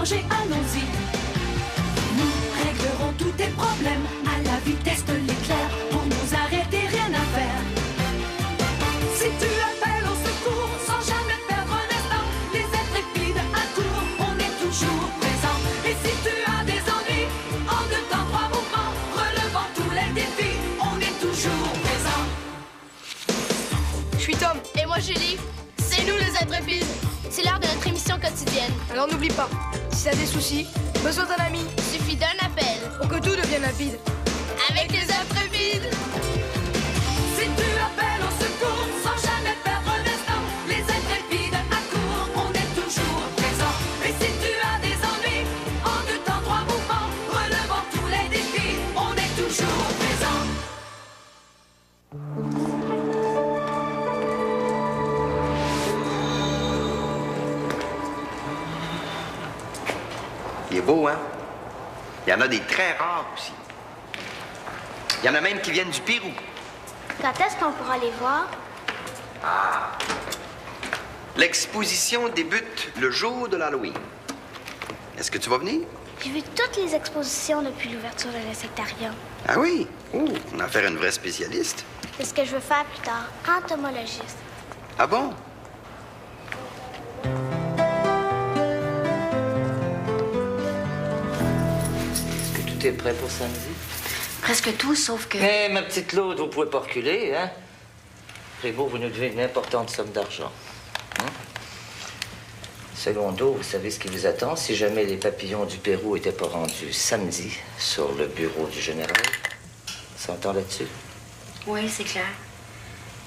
manger, allons-y. Nous réglerons tous tes problèmes à la vitesse de l'éclair. Pour nous arrêter, rien à faire. Si tu appelles au secours sans jamais perdre un instant, les intrépides accourent, on est toujours présent. Et si tu as des ennuis, en 2 temps 3 mouvements, relevant tous les défis, on est toujours présent. Je suis Tom. Et moi Julie. C'est nous les intrépides. C'est l'heure de notre émission quotidienne. Alors n'oublie pas, si t'as des soucis, besoin d'un ami, Suffit d'un appel. pour que tout devienne rapide. Avec les intrépides. Si tu appelles au secours sans jamais perdre un instant, les intrépides accourent, on est toujours présent. Et si tu as des ennuis, en 2 temps 3 mouvements, relevant tous les défis, on est toujours présent. Il est beau, hein? Il y en a des très rares aussi. Il y en a même qui viennent du Pérou. Quand est-ce qu'on pourra les voir? L'exposition débute le jour de l'Halloween. Est-ce que tu vas venir? J'ai vu toutes les expositions depuis l'ouverture de l'insectarium. Ah oui? Oh, on a affaire à une vraie spécialiste. C'est ce que je veux faire plus tard, entomologiste. Ah bon? Est-ce que tout est prêt pour samedi? Presque tout, sauf que... Eh, ma petite Claude, vous pouvez pas reculer, hein? Prévost, vous nous devez une importante somme d'argent. Hein? Secondo, vous savez ce qui vous attend si jamais les papillons du Pérou étaient pas rendus samedi sur le bureau du général. S'entend là-dessus? Oui, c'est clair.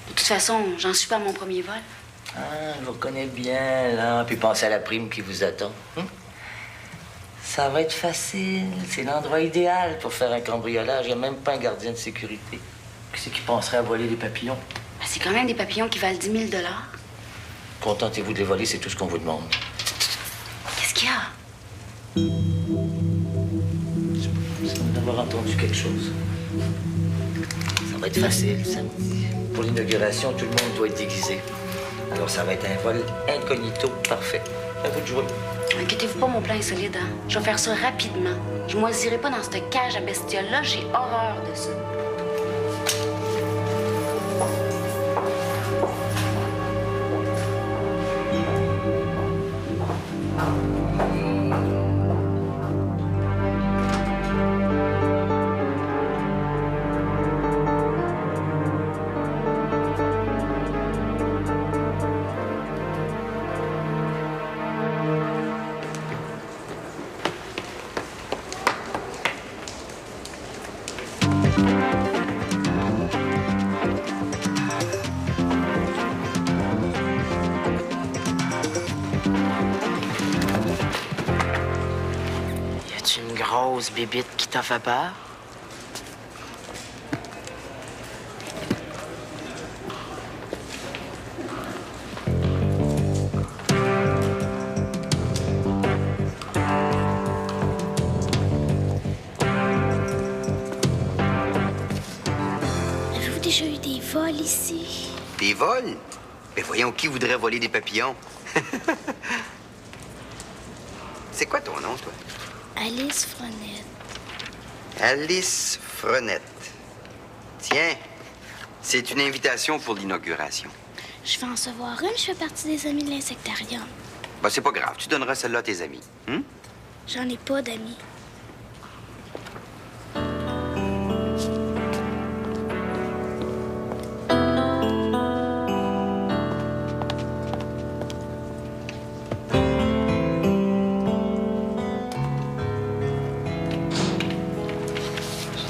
De toute façon, j'en suis pas à mon premier vol. Ah, je vous connais bien, là. Puis pensez à la prime qui vous attend. Hein? Ça va être facile. C'est l'endroit idéal pour faire un cambriolage. Il n'y a même pas un gardien de sécurité. Qui c'est qui penserait à voler les papillons? Ben, c'est quand même des papillons qui valent 10 000 $. Contentez-vous de les voler, c'est tout ce qu'on vous demande. Qu'est-ce qu'il y a? Vous semblez avoir entendu quelque chose. Ça va être facile, samedi. Pour l'inauguration, tout le monde doit être déguisé. Alors, ça va être un vol incognito parfait. À vous de jouer. Inquiétez-vous pas, mon plan est solide. Hein? Je vais faire ça rapidement. Je moisirai pas dans cette cage à bestioles-là. J'ai horreur de ça. Grosse bébite qui t'a fait peur? Avez-vous déjà eu des vols ici? Des vols? Mais voyons, qui voudrait voler des papillons? C'est quoi ton nom, toi? Alice Frenette. Alice Frenette. Tiens, c'est une invitation pour l'inauguration. Je vais en recevoir une, je fais partie des amis de l'insectarium. Ben, c'est pas grave, tu donneras celle-là à tes amis. Hein? J'en ai pas d'amis.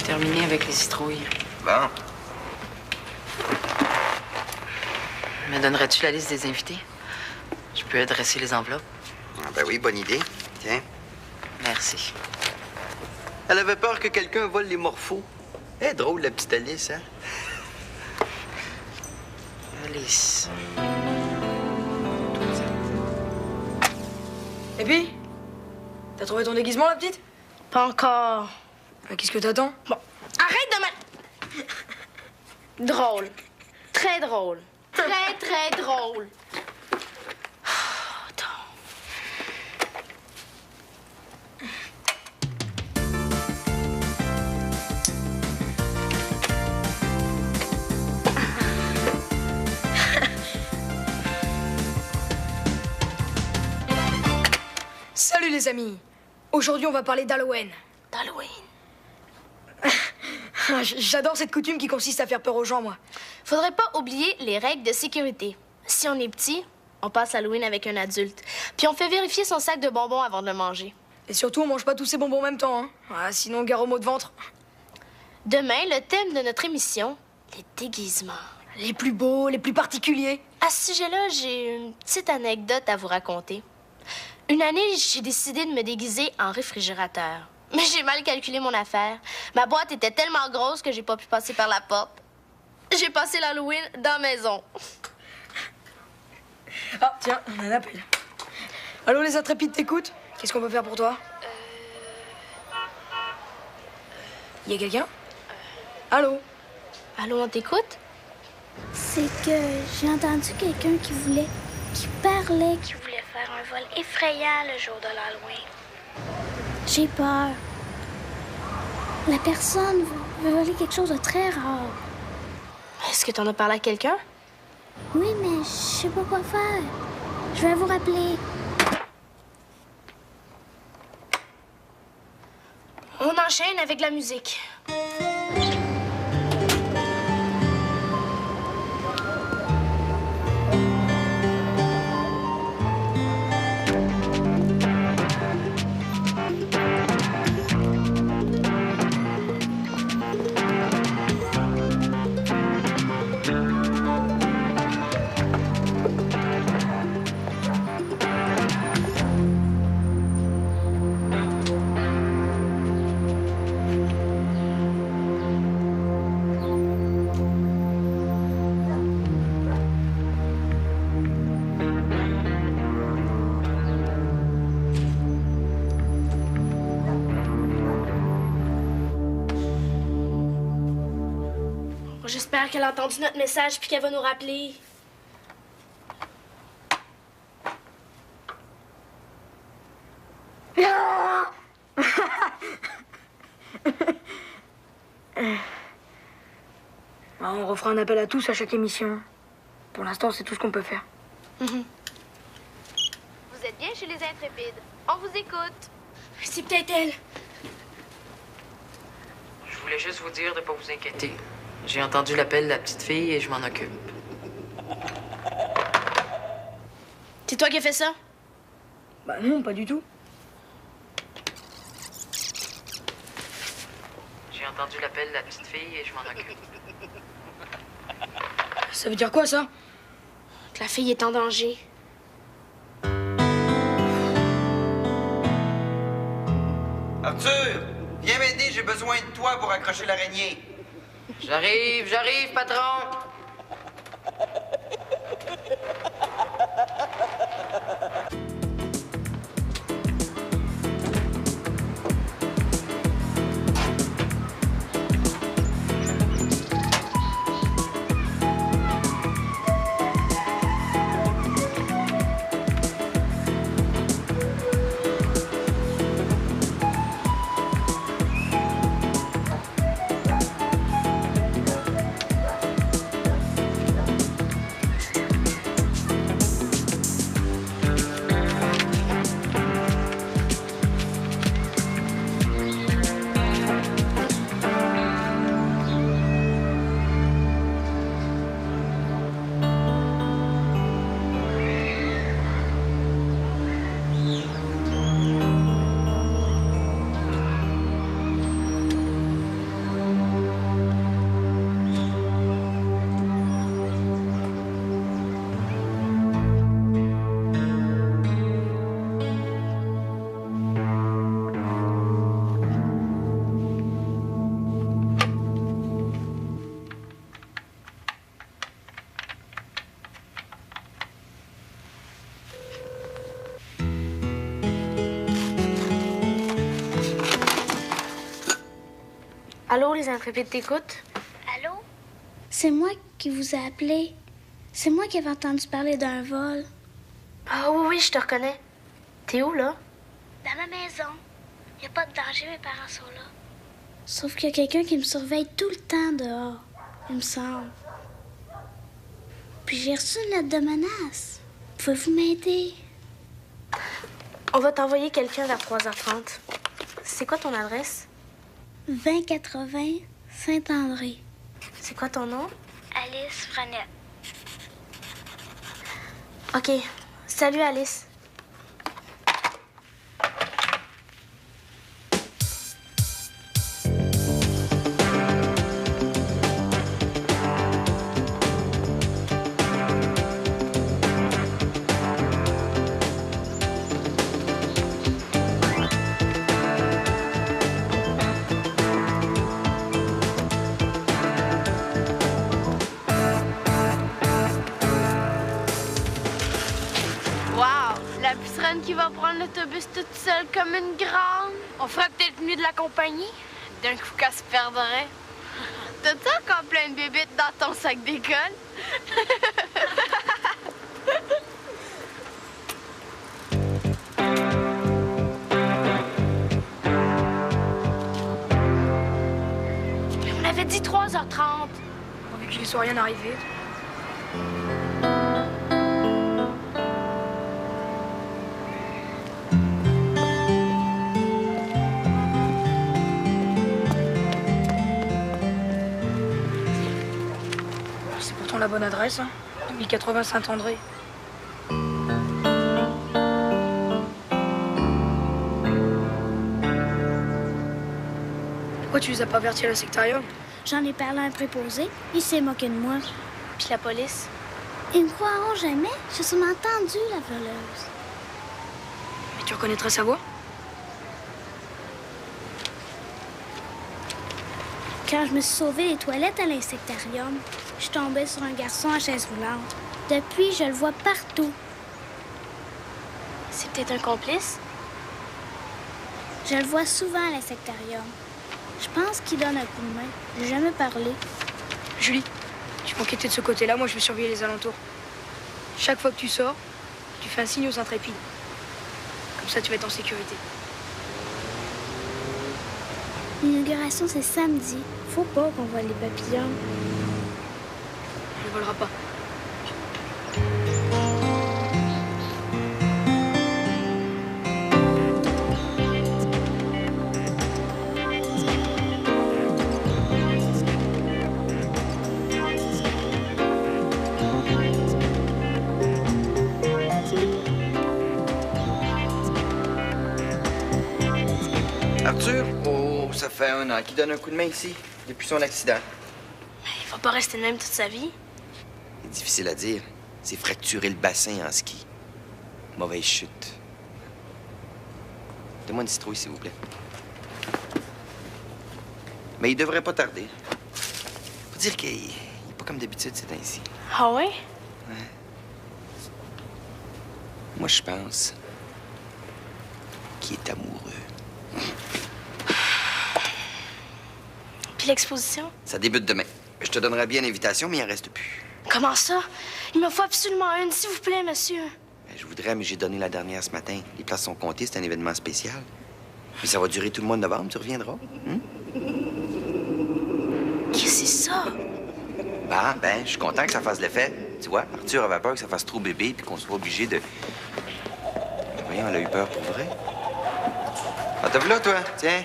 Terminé avec les citrouilles. Bon. Me donnerais-tu la liste des invités? Je peux adresser les enveloppes. Ah, ben oui, bonne idée. Tiens. Merci. Elle avait peur que quelqu'un vole les morphos. Eh, drôle, la petite Alice, hein? Alice. Et puis? T'as trouvé ton déguisement, la petite? Pas encore. Qu'est-ce que t'attends? Bon, arrête de me... Drôle. Très drôle. Très, très drôle. les amis. Aujourd'hui, on va parler d'Halloween. D'Halloween. J'adore cette coutume qui consiste à faire peur aux gens, moi. Faudrait pas oublier les règles de sécurité. Si on est petit, on passe Halloween avec un adulte. Puis on fait vérifier son sac de bonbons avant de le manger. Et surtout, on mange pas tous ces bonbons en même temps, hein. Ah, sinon, gare aux maux de ventre. Demain, le thème de notre émission, les déguisements. Les plus beaux, les plus particuliers. À ce sujet-là, j'ai une petite anecdote à vous raconter. Une année, j'ai décidé de me déguiser en réfrigérateur. Mais j'ai mal calculé mon affaire. Ma boîte était tellement grosse que j'ai pas pu passer par la porte. J'ai passé l'Halloween dans la maison. Ah, tiens, on a un appel. Allô, les intrépides, t'écoutes? Qu'est-ce qu'on peut faire pour toi? Y a quelqu'un? Allô? Allô, on t'écoute? C'est que j'ai entendu quelqu'un qui parlait, qui voulait faire un vol effrayant le jour de l'Halloween. J'ai peur. La personne veut voler quelque chose de très rare. Est-ce que t'en as parlé à quelqu'un? Oui, mais je sais pas quoi faire. Je vais vous rappeler. On enchaîne avec la musique. J'espère qu'elle a entendu notre message puis qu'elle va nous rappeler. On refera un appel à tous à chaque émission. Pour l'instant, c'est tout ce qu'on peut faire. Vous êtes bien chez les intrépides. On vous écoute. C'est peut-être elle. Je voulais juste vous dire de pas vous inquiéter. J'ai entendu l'appel de la petite fille et je m'en occupe. C'est toi qui as fait ça? Bah non, pas du tout. J'ai entendu l'appel de la petite fille et je m'en occupe. Ça veut dire quoi, ça? Que la fille est en danger. Arthur, viens m'aider, j'ai besoin de toi pour accrocher l'araignée. J'arrive, patron! Allô, les intrépides t'écoutent? Allô? C'est moi qui vous ai appelé. C'est moi qui avais entendu parler d'un vol. Ah oui, je te reconnais. T'es où, là? Dans ma maison. Il n'y a pas de danger, mes parents sont là. Sauf qu'il y a quelqu'un qui me surveille tout le temps dehors, il me semble. Puis j'ai reçu une lettre de menace. Pouvez-vous m'aider? On va t'envoyer quelqu'un vers 3h30. C'est quoi ton adresse? 2080 Saint-André. C'est quoi ton nom? Alice Frenette. OK. Salut, Alice. Qui va prendre l'autobus toute seule comme une grande. On ferait peut-être mieux de l'accompagner. D'un coup qu'elle se perdrait. T'as-tu encore plein de bébites dans ton sac d'école? On avait dit 3h30. Pourvu qu'il ne soit rien arrivé. La bonne adresse, hein. 2080 Saint-André. Pourquoi tu les as pas avertis à la sectarium? J'en ai parlé à un préposé. Il s'est moqué de moi. Puis la police? Ils me croiront jamais. J'ai sûrement entendu la voleuse. Mais tu reconnaîtrais sa voix? Quand je me suis sauvée des toilettes à l'insectarium, je tombais sur un garçon à chaise roulante. Depuis, je le vois partout. C'est peut-être un complice? Je le vois souvent à l'insectarium. Je pense qu'il donne un coup de main. J'ai jamais parlé. Julie, tu peux enquêter de ce côté-là, moi je vais surveiller les alentours. Chaque fois que tu sors, tu fais un signe aux intrépides. Comme ça, tu vas être en sécurité. L'inauguration, c'est samedi. Faut pas qu'on vole les papillons. On ne volera pas. Arthur? Oh, ça fait 1 an qu'il donne un coup de main ici, depuis son accident. Il va pas rester de même toute sa vie. C'est difficile à dire. C'est fracturer le bassin en ski. Mauvaise chute. Donne-moi une citrouille, s'il vous plaît. Mais il devrait pas tarder. Faut dire qu'il est pas comme d'habitude, c'est ainsi. Ah ouais? Ouais. Moi, je pense qu'il est amoureux. Puis l'exposition? Ça débute demain. Je te donnerai bien l'invitation, mais il en reste plus. Comment ça? Il me faut absolument une, s'il vous plaît, monsieur. Ben, je voudrais, mais j'ai donné la dernière ce matin. Les places sont comptées, c'est un événement spécial. Mais ça va durer tout le mois de novembre, tu reviendras. Qu'est-ce que c'est ça? Ben, je suis content que ça fasse l'effet. Tu vois, Arthur avait peur que ça fasse trop bébé puis qu'on soit obligé de... Voyons, elle a eu peur pour vrai. Ah, t'as vu là, toi? Tiens.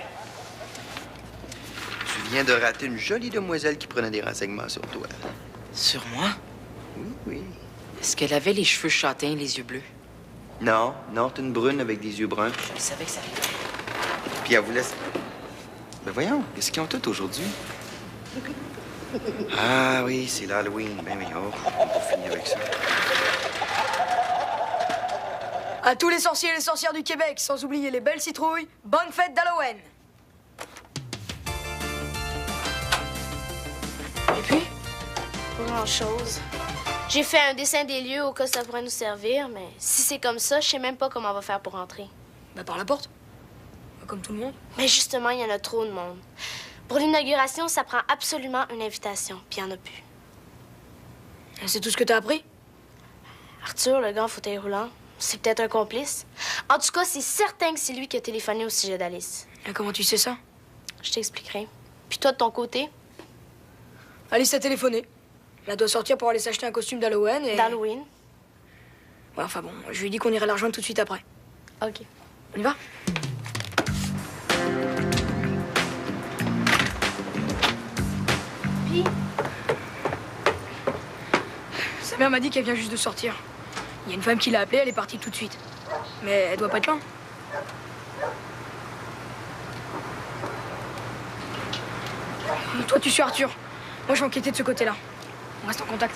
Tu viens de rater une jolie demoiselle qui prenait des renseignements sur toi. Sur moi? Oui, oui. Est-ce qu'elle avait les cheveux châtains et les yeux bleus? Non, t'es une brune avec des yeux bruns. Je savais que ça allait. Puis elle vous laisse... Ben voyons, qu'est-ce qu'ils ont tout aujourd'hui? Ah oui, c'est l'Halloween. Ben oui, oh, on va finir avec ça. À tous les sorciers et les sorcières du Québec, sans oublier les belles citrouilles, bonne fête d'Halloween! Et puis? Pas grand-chose. J'ai fait un dessin des lieux au cas où ça pourrait nous servir, mais si c'est comme ça, je sais même pas comment on va faire pour rentrer. Ben par la porte. Comme tout le monde. Mais justement, il y en a trop de monde. Pour l'inauguration, ça prend absolument une invitation, puis il n'y en a plus. C'est tout ce que t'as appris? Arthur, le gars en fauteuil roulant, c'est peut-être un complice. En tout cas, c'est certain que c'est lui qui a téléphoné au sujet d'Alice. Et comment tu sais ça? Je t'expliquerai. Puis toi, de ton côté? Alice a téléphoné. Elle doit sortir pour aller s'acheter un costume d'Halloween et... D'Halloween? Ouais, enfin bon, je lui ai dit qu'on irait la rejoindre tout de suite après. OK. On y va? Puis? Sa mère m'a dit qu'elle vient juste de sortir. Il y a une femme qui l'a appelée, elle est partie tout de suite. Mais elle doit pas être loin. Toi, tu suis Arthur. Moi, je vais enquêter de ce côté-là. On reste en contact.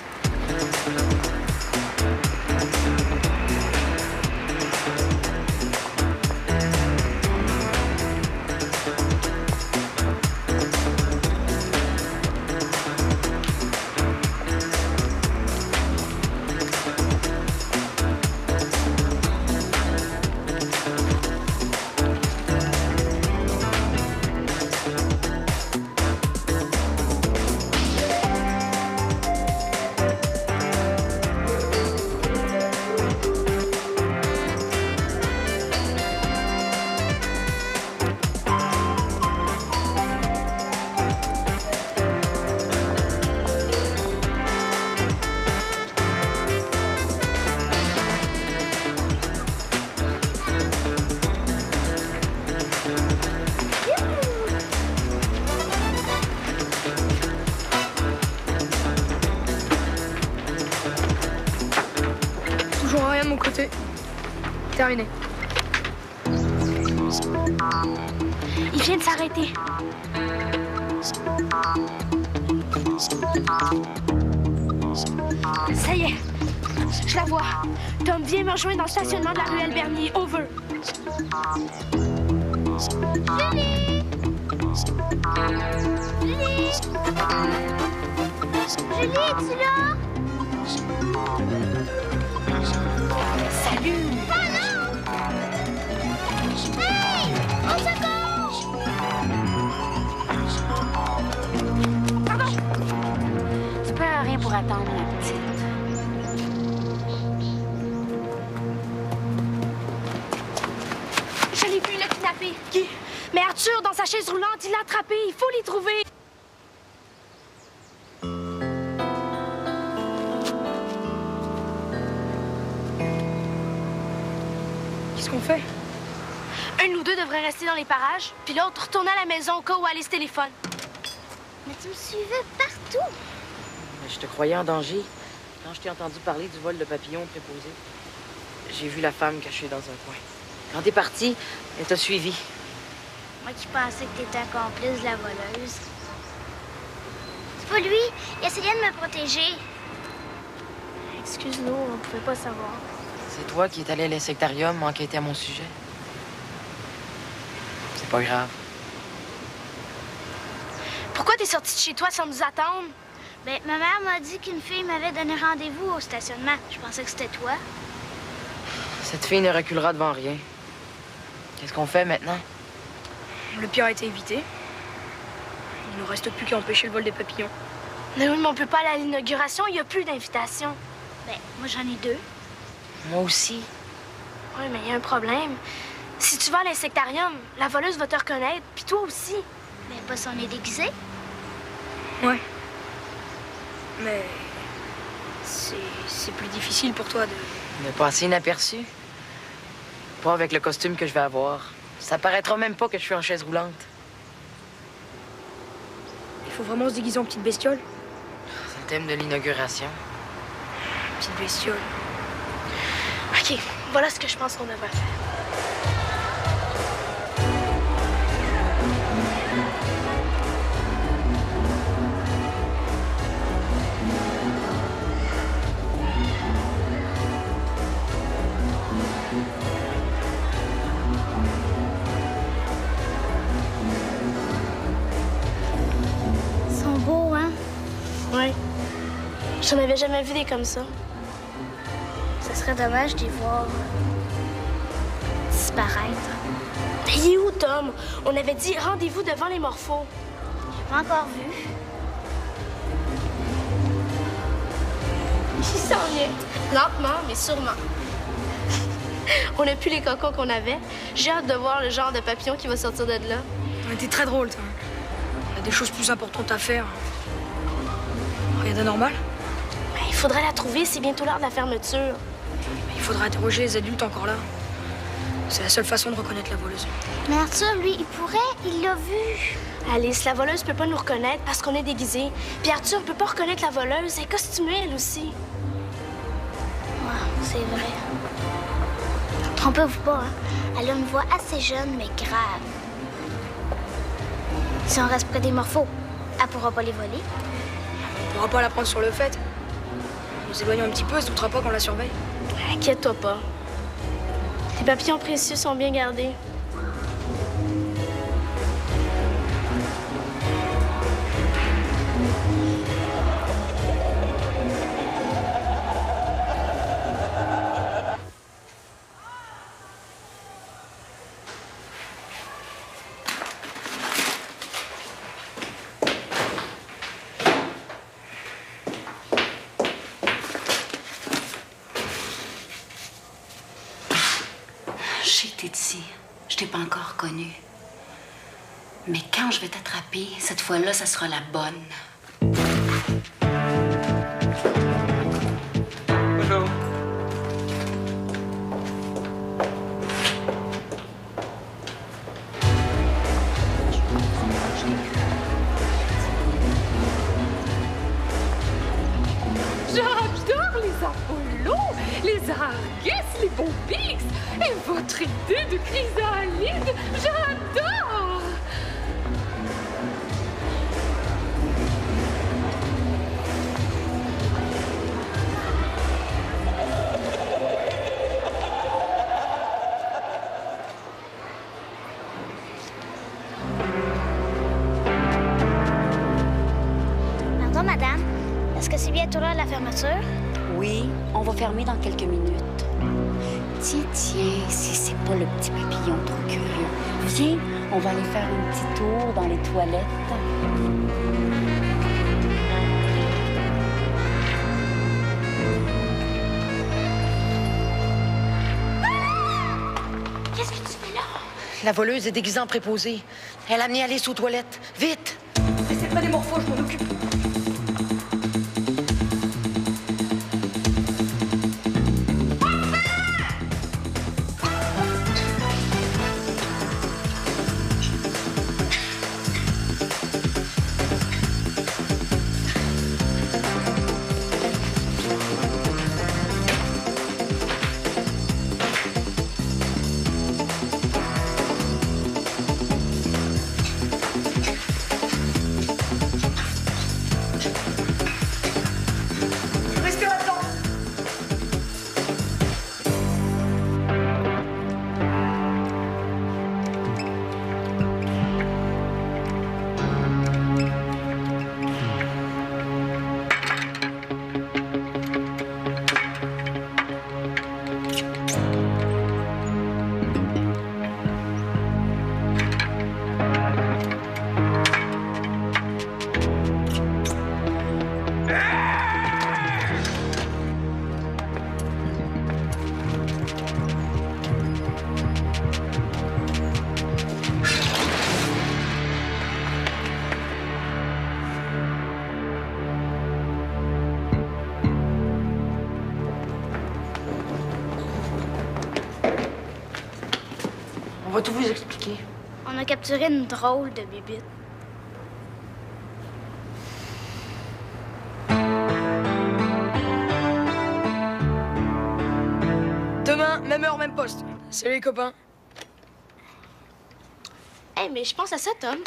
Toujours rien de mon côté. Terminé. Il vient de s'arrêter. Ça y est, je la vois. Tom, viens me rejoindre dans le stationnement de la ruelle Bernier. Over. Julie! Julie, es-tu là? Salut. Allô? Hey! Au secours! Pardon. Tu peux rien pour attendre, la petite. Je l'ai vu, le kidnappé. Qui? Mais Arthur, dans sa chaise roulante, il l'a attrapé. Il faut l'y trouver. Qu'est-ce qu'on fait? Un de nous deux devrait rester dans les parages, puis l'autre retourner à la maison au cas où Alice téléphone. Mais tu me suivais partout. Mais je te croyais en danger. Quand je t'ai entendu parler du vol de papillon préposé, j'ai vu la femme cachée dans un coin. Quand t'es parti, elle t'a suivi. Moi qui pensais que t'étais un complice de la voleuse. C'est pas lui. Il essayait de me protéger. Excuse-nous, on pouvait pas savoir. C'est toi qui es allé à l'insectarium enquêter à mon sujet. C'est pas grave. Pourquoi t'es sortie de chez toi sans nous attendre? Ben, ma mère m'a dit qu'une fille m'avait donné rendez-vous au stationnement. Je pensais que c'était toi. Cette fille ne reculera devant rien. Qu'est-ce qu'on fait maintenant? Le pire a été évité. Il ne reste plus qu'à empêcher le vol des papillons. Mais oui, mais on peut pas aller à l'inauguration, il y a plus d'invitation. Ben, moi j'en ai deux. Moi aussi. Oui, mais il y a un problème. Si tu vas à l'insectarium, la voleuse va te reconnaître, puis toi aussi. Ben, pas si on est déguisé. Ouais. Mais c'est plus difficile pour toi de... Ne passer inaperçu. Pas avec le costume que je vais avoir. Ça paraîtra même pas que je suis en chaise roulante. Il faut vraiment se déguiser en petite bestiole. C'est le thème de l'inauguration. Petite bestiole. OK, voilà ce que je pense qu'on devrait faire. Ils sont beaux, hein? Oui. J'en avais jamais vu des comme ça. Ce serait dommage de les voir disparaître. Mais il est où, Tom? On avait dit rendez-vous devant les morphos. J'ai pas encore vu. Il s'en vient. Lentement, mais sûrement. On n'a plus les cocos qu'on avait. J'ai hâte de voir le genre de papillon qui va sortir de là. T'es très drôle, toi. On a des choses plus importantes à faire. Rien d'anormal. Ben, il faudrait la trouver, c'est bientôt l'heure de la fermeture. Il faudra interroger les adultes encore là. C'est la seule façon de reconnaître la voleuse. Mais Arthur, lui, il l'a vu. Alice, la voleuse peut pas nous reconnaître parce qu'on est déguisés. Puis Arthur peut pas reconnaître la voleuse. Elle est costumée, elle aussi. Ouais, c'est vrai. Trompez-vous pas, hein. Elle a une voix assez jeune, mais grave. Si on reste près des morphos, elle pourra pas les voler. On pourra pas la prendre sur le fait. Nous éloignons un petit peu, elle se doutera pas qu'on la surveille. Inquiète-toi pas. Tes papillons précieux sont bien gardés. Je t'ai pas encore connue. Mais quand je vais t'attraper, cette fois-là, ça sera la bonne. Bonjour. J'adore les Apollos, les Argus, les Bombix et votre idée de chrysalide. J'adore! Pardon, madame. Est-ce que c'est bientôt l'heure de la fermeture? Oui, on va fermer dans quelques minutes. Tiens, si c'est pas le petit papillon trop curieux, viens, on va aller faire un petit tour dans les toilettes. Qu'est-ce que tu fais là? La voleuse est déguisée en préposée. Elle a amené Alice aux toilettes. Vite! C'est pas des morphos, je m'en occupe. On va tout vous expliquer. On a capturé une drôle de bébite. Demain, même heure, même poste. Salut les copains. Hey, mais je pense à ça, Tom.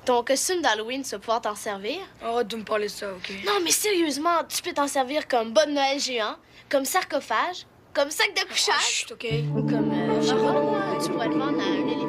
Ton costume d'Halloween, tu vas pouvoir t'en servir. Arrête de me parler de ça, OK? Non, mais sérieusement, tu peux t'en servir comme bonne Noël géant, comme sarcophage, comme sac de couchage. Chut, OK? Ou comme, je sais pas, tu pourrais le vendre à 1